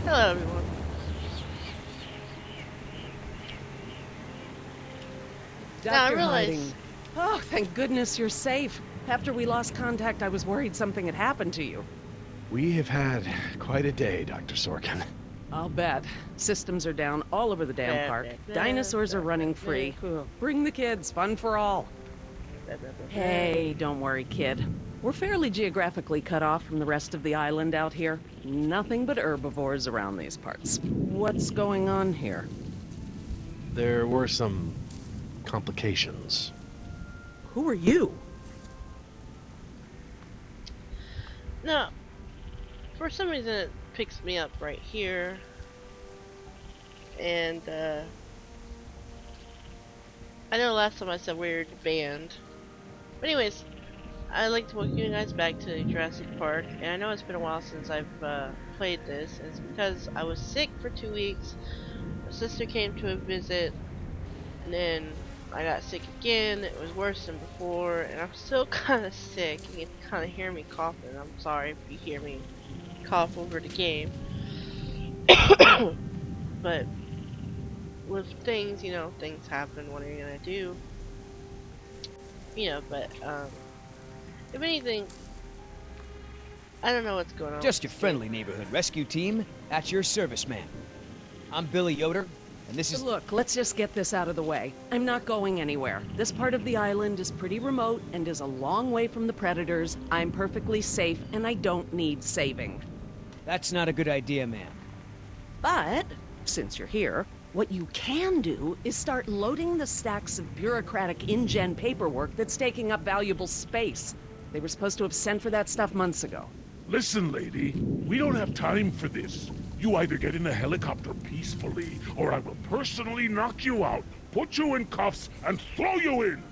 Hello, everyone. Now I Doctor realize. hiding. Oh, thank goodness you're safe. After we lost contact, I was worried something had happened to you. We have had quite a day, Dr. Sorkin. I'll bet. Systems are down all over the damn park. Dinosaurs are running free. Bring the kids, fun for all. Hey, don't worry, kid. We're fairly geographically cut off from the rest of the island out here. Nothing but herbivores around these parts. What's going on here? There were some complications. Who are you? No, for some reason it picks me up right here, and I know last time I said weird band, but anyways, I'd like to welcome you guys back to Jurassic Park, and I know it's been a while since I've played this, and it's because I was sick for 2 weeks. My sister came to a visit, and then I got sick again. It was worse than before, and I'm still kind of sick. You can kind of hear me coughing. I'm sorry if you hear me cough over the game. But with things, you know, things happen. What are you gonna do? You know, but if anything, I don't know what's going on. Just your friendly neighborhood rescue team. At your service, ma'am. I'm Billy Yoder, and this is... Look, let's just get this out of the way. I'm not going anywhere. This part of the island is pretty remote and is a long way from the predators. I'm perfectly safe, and I don't need saving. That's not a good idea, ma'am. But, since you're here, what you can do is start loading the stacks of bureaucratic InGen paperwork that's taking up valuable space. They were supposed to have sent for that stuff months ago. Listen, lady, we don't have time for this. You either get in a helicopter peacefully, or I will personally knock you out, put you in cuffs, and throw you in!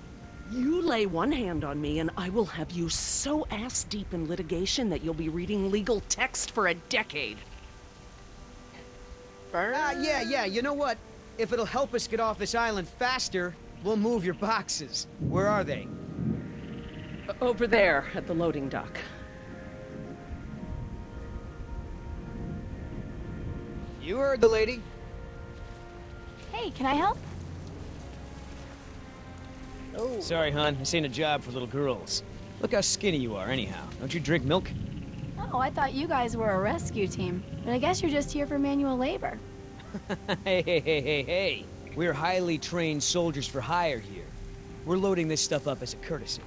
You lay one hand on me and I will have you so ass-deep in litigation that you'll be reading legal text for a decade. Yeah, you know what? If it'll help us get off this island faster, we'll move your boxes. Where are they? Over there, at the loading dock. You heard the lady. Hey, can I help? Oh. Sorry, hon. This ain't a job for little girls. Look how skinny you are, anyhow. Don't you drink milk? Oh, I thought you guys were a rescue team. But I guess you're just here for manual labor. Hey. We're highly trained soldiers for hire here. We're loading this stuff up as a courtesy.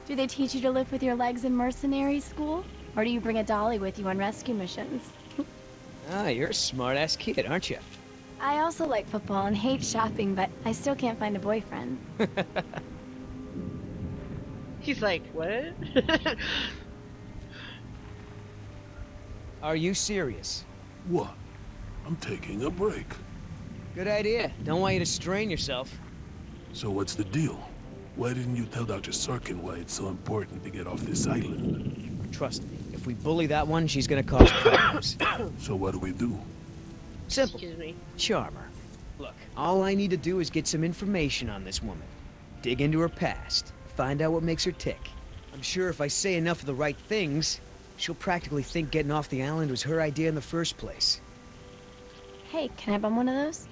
Do they teach you to live with your legs in mercenary school? Or do you bring a dolly with you on rescue missions? You're a smart-ass kid, aren't you? I also like football and hate shopping, but I still can't find a boyfriend. He's like, what? Are you serious? What? I'm taking a break. Good idea. Don't want you to strain yourself. So what's the deal? Why didn't you tell Dr. Sorkin why it's so important to get off this island? Trust me, if we bully that one, she's gonna cause problems. So what do we do? Simple. Excuse me. Charm her. Look, all I need to do is get some information on this woman. Dig into her past. Find out what makes her tick. I'm sure if I say enough of the right things, she'll practically think getting off the island was her idea in the first place. Hey, can I bum one of those?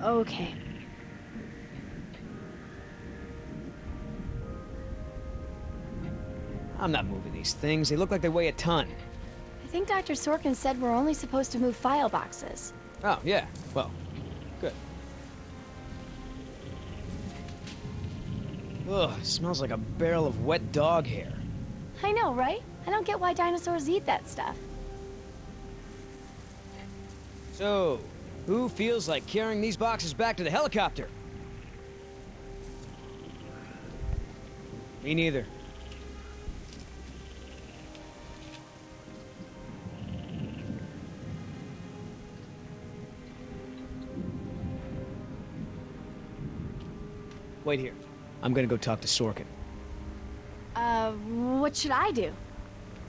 Okay. I'm not moving these things. They look like they weigh a ton. I think Dr. Sorkin said we're only supposed to move file boxes. Oh, yeah. Well, good. Ugh, smells like a barrel of wet dog hair. I know, right? I don't get why dinosaurs eat that stuff. So, who feels like carrying these boxes back to the helicopter? Me neither. Wait here. I'm gonna go talk to Sorkin. What should I do?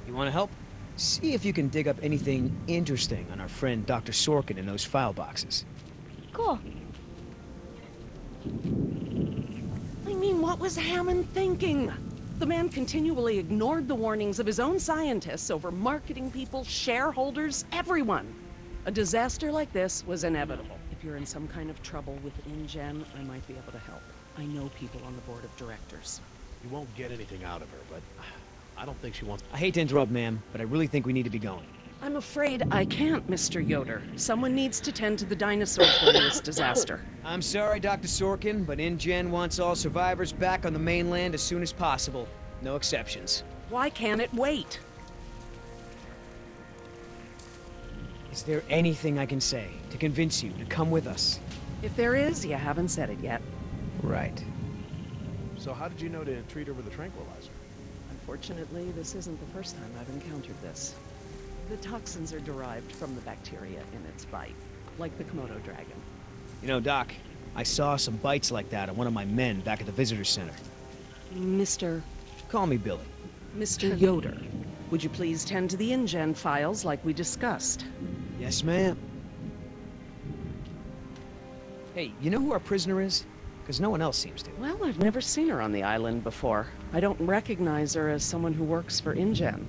You wanna help? See if you can dig up anything interesting on our friend Dr. Sorkin in those file boxes. Cool. I mean, what was Hammond thinking? The man continually ignored the warnings of his own scientists over marketing people, shareholders, everyone. A disaster like this was inevitable. If you're in some kind of trouble with InGen, I might be able to help. I know people on the board of directors. You won't get anything out of her, but I don't think she wants... I hate to interrupt, ma'am, but I really think we need to be going. I'm afraid I can't, Mr. Yoder. Someone needs to tend to the dinosaurs during this disaster. I'm sorry, Dr. Sorkin, but InGen wants all survivors back on the mainland as soon as possible. No exceptions. Why can't it wait? Is there anything I can say to convince you to come with us? If there is, you haven't said it yet. Right. So how did you know to treat her with a tranquilizer? Unfortunately, this isn't the first time I've encountered this. The toxins are derived from the bacteria in its bite, like the Komodo dragon. You know, Doc, I saw some bites like that on one of my men back at the visitor center. Mr. Call me Billy. Mr. Yoder, would you please tend to the InGen files like we discussed? Yes, ma'am. Hey, you know who our prisoner is? Because no one else seems to. Well, I've never seen her on the island before. I don't recognize her as someone who works for InGen.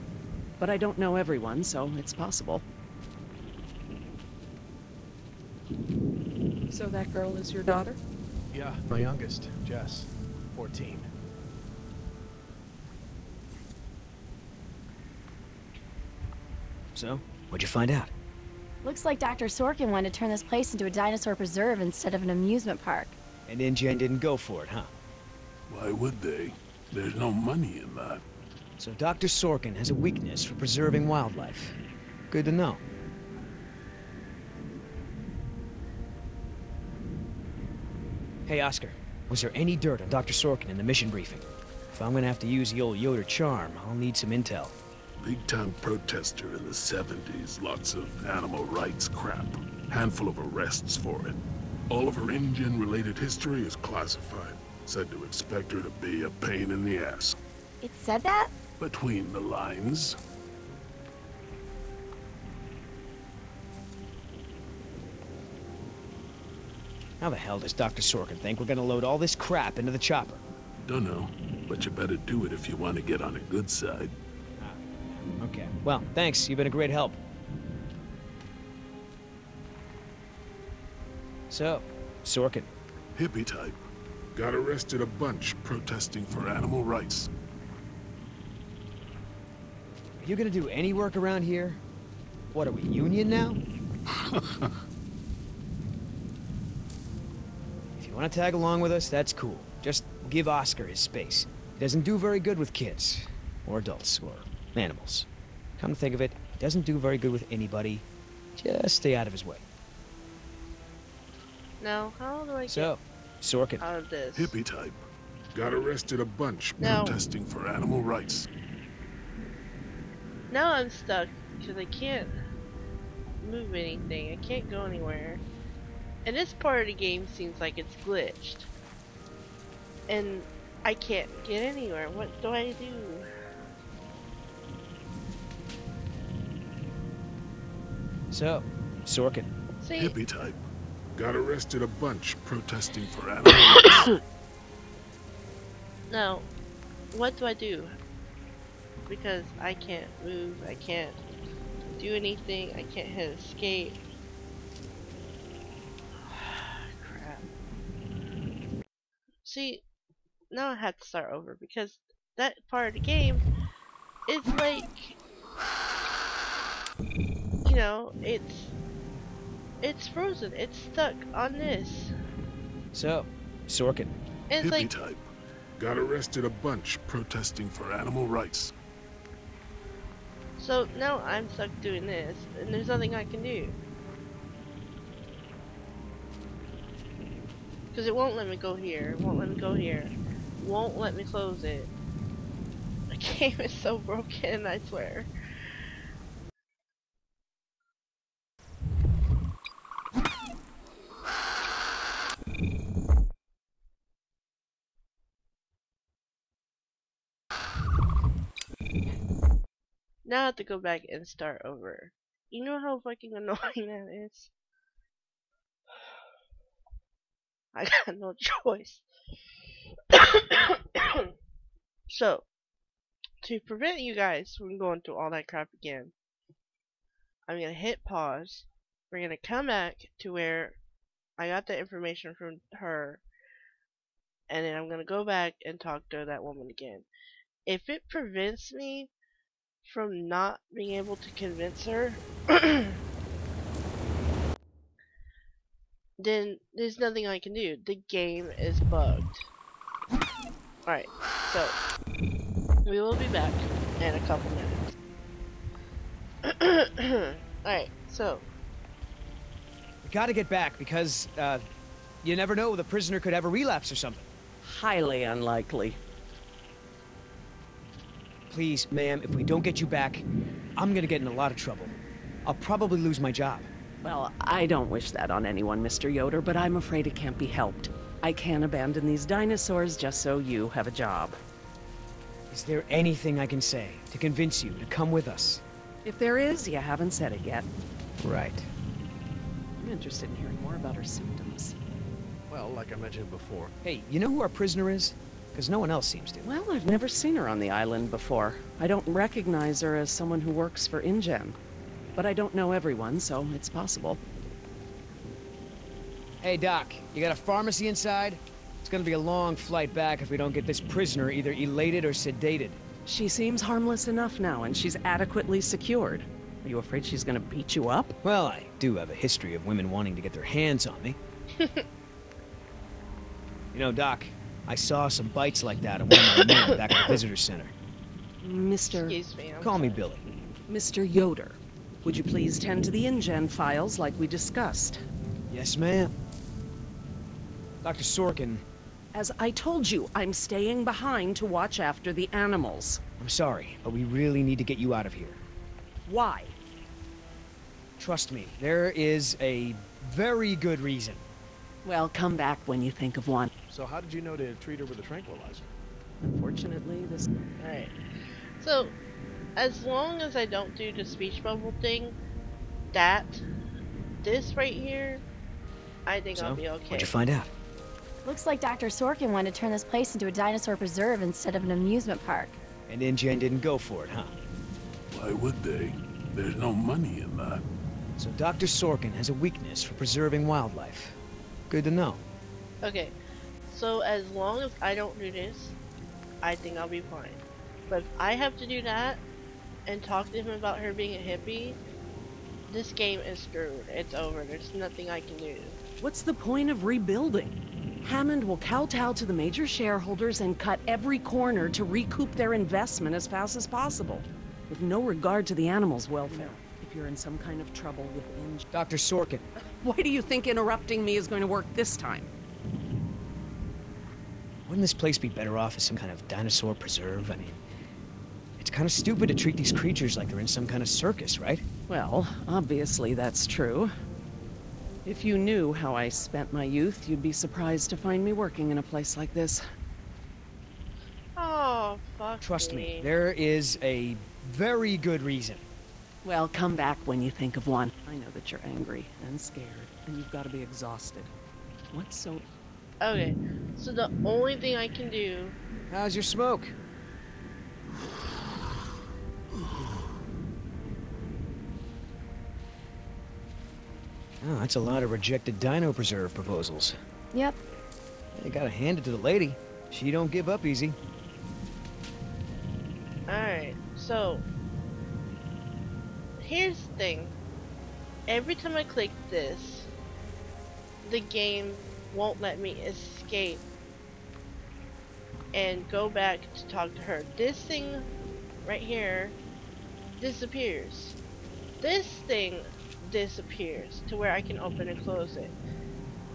But I don't know everyone, so it's possible. So that girl is your daughter? Yeah, my youngest, Jess, 14. So, what'd you find out? Looks like Dr. Sorkin wanted to turn this place into a dinosaur preserve instead of an amusement park. And InGen didn't go for it, huh? Why would they? There's no money in that. So Dr. Sorkin has a weakness for preserving wildlife. Good to know. Hey, Oscar. Was there any dirt on Dr. Sorkin in the mission briefing? If I'm gonna have to use the old Yoder charm, I'll need some intel. Big-time protester in the 70s. Lots of animal rights crap. Handful of arrests for it. All of her InGen-related history is classified. Said to expect her to be a pain in the ass. It said that? Between the lines. How the hell does Dr. Sorkin think we're gonna load all this crap into the chopper? Dunno, but you better do it if you want to get on a good side. Okay. Well, thanks. You've been a great help. So, Sorkin. Hippie type. Got arrested a bunch protesting for animal rights. Are you gonna do any work around here? What, are we union now? If you want to tag along with us, that's cool. Just give Oscar his space. He doesn't do very good with kids. Or adults, or animals. Come to think of it, he doesn't do very good with anybody. Just stay out of his way. Now, how do I get So, Sorkin. out of this? Hippie type. Got arrested a bunch No. protesting for animal rights. Now I'm stuck because I can't move anything. I can't go anywhere. And this part of the game seems like it's glitched. And I can't get anywhere. What do I do? So, Sorkin. See, Hippie type. Got arrested a bunch protesting for animal rights. now, what do I do? Because I can't move, I can't do anything, I can't hit escape. Crap. See, now I have to start over because that part of the game is like, you know, it's frozen, it's stuck on this. So, Sorkin. And it's Hippie like, type. Got arrested a bunch protesting for animal rights. so now I'm stuck doing this, and there's nothing I can do. Because it won't let me go here, it won't let me go here, won't let me close it. The game is so broken, I swear. Now I have to go back and start over. You know how fucking annoying that is? I got no choice. So, to prevent you guys from going through all that crap again, I'm gonna hit pause. We're gonna come back to where I got the information from her, and then I'm gonna go back and talk to that woman again. If it prevents me from not being able to convince her, then there's nothing I can do. The game is bugged. Alright, so we will be back in a couple minutes. Alright, so We gotta get back because, you never know, the prisoner could have a relapse or something. Highly unlikely. Please, ma'am, if we don't get you back, I'm gonna get in a lot of trouble. I'll probably lose my job. Well, I don't wish that on anyone, Mr. Yoder, but I'm afraid it can't be helped. I can't abandon these dinosaurs just so you have a job. Is there anything I can say to convince you to come with us? If there is, you haven't said it yet. Right. I'm interested in hearing more about her symptoms. Well, like I mentioned before. Hey, you know who our prisoner is? Because no one else seems to. Well, I've never seen her on the island before. I don't recognize her as someone who works for InGen. But I don't know everyone, so it's possible. Hey, Doc, you got a pharmacy inside? It's gonna be a long flight back if we don't get this prisoner either elated or sedated. She seems harmless enough now, and she's adequately secured. Are you afraid she's gonna beat you up? Well, I do have a history of women wanting to get their hands on me. You know, Doc, I saw some bites like that on one of my men back at the visitor center. Mr. excuse me. Call me Billy. Mr. Yoder, would you please tend to the InGen files like we discussed? Yes, ma'am. Dr. Sorkin, As I told you, I'm staying behind to watch after the animals. I'm sorry, but we really need to get you out of here. Why? Trust me, there is a very good reason. Well, come back when you think of one. So how did you know to treat her with a tranquilizer? Unfortunately, this... Alright. So, as long as I don't do the speech bubble thing, this right here, I think I'll be okay. What'd you find out? Looks like Dr. Sorkin wanted to turn this place into a dinosaur preserve instead of an amusement park. And InGen didn't go for it, huh? Why would they? There's no money in that. So Dr. Sorkin has a weakness for preserving wildlife. Good to know. Okay, so as long as I don't do this, I think I'll be fine. But if I have to do that and talk to him about her being a hippie, this game is screwed. It's over. There's nothing I can do. What's the point of rebuilding? Hammond will kowtow to the major shareholders and cut every corner to recoup their investment as fast as possible, with no regard to the animals' welfare. If you're in some kind of trouble with InGen... Dr. Sorkin, Why do you think interrupting me is going to work this time? wouldn't this place be better off as some kind of dinosaur preserve? I mean, it's kind of stupid to treat these creatures like they're in some kind of circus, right? Well, obviously that's true. If you knew how I spent my youth, you'd be surprised to find me working in a place like this. Oh, fuck Trust me, there is a very good reason. Well, come back when you think of one. I know that you're angry and scared, and you've got to be exhausted. What's so... Okay, so the only thing I can do... How's your smoke? Oh, that's a lot of rejected dino preserve proposals. Yep. You gotta hand it to the lady. She don't give up easy. Alright, so... Here's the thing. Every time I click this, the game won't let me escape and go back to talk to her. This thing right here disappears. This thing disappears to where I can open and close it.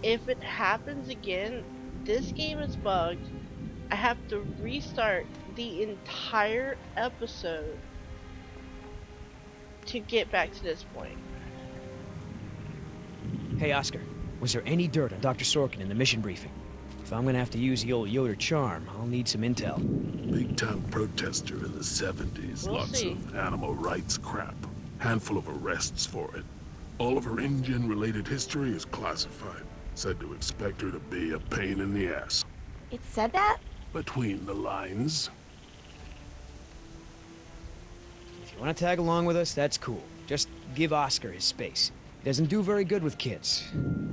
If it happens again, this game is bugged. I have to restart the entire episode to get back to this point. Hey, Oscar, was there any dirt on Dr. Sorkin in the mission briefing? If I'm gonna have to use the old Yoder charm, I'll need some intel. Big-time protester in the 70s. We'll Lots see. of animal rights crap. Handful of arrests for it. All of her InGen-related history is classified. Said to expect her to be a pain in the ass. It said that? Between the lines. you want to tag along with us, that's cool. Just give Oscar his space. He doesn't do very good with kids,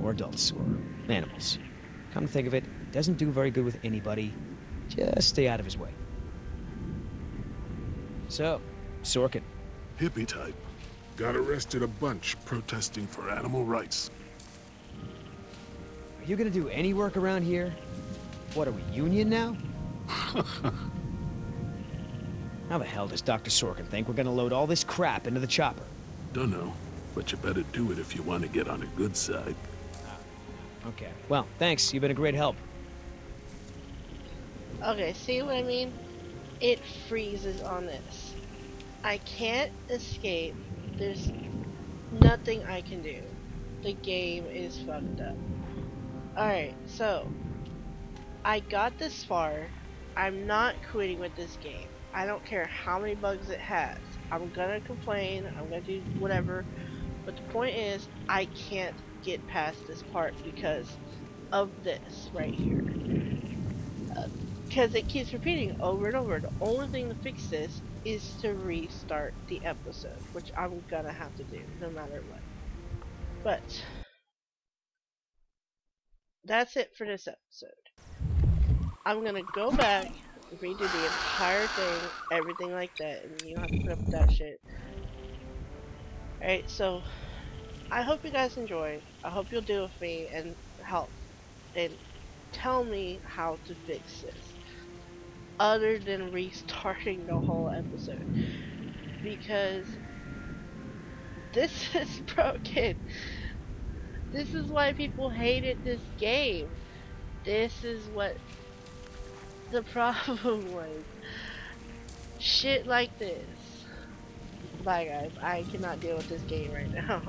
or adults, or animals. Come to think of it, doesn't do very good with anybody. Just stay out of his way. So, Sorkin. Hippie type. Got arrested a bunch protesting for animal rights. Are you gonna do any work around here? What, are we union now? How the hell does Dr. Sorkin think we're gonna load all this crap into the chopper? Dunno, but you better do it if you want to get on the good side. Okay. Well, thanks. You've been a great help. Okay, see what I mean? It freezes on this. I can't escape. There's nothing I can do. The game is fucked up. Alright, so I got this far. I'm not quitting with this game. I don't care how many bugs it has. I'm gonna complain, I'm gonna do whatever, but the point is, I can't get past this part because of this right here. Because it keeps repeating over and over. The only thing to fix this is to restart the episode, which I'm gonna have to do no matter what. But that's it for this episode. I'm gonna go back, redo the entire thing, everything like that, and you don't have to put up with that shit. Alright, so I hope you guys enjoy. I hope you'll do it with me and help and tell me how to fix this, other than restarting the whole episode, because this is broken. This is why people hated this game. This is what the problem was. Shit like this. Bye guys, I cannot deal with this game right now.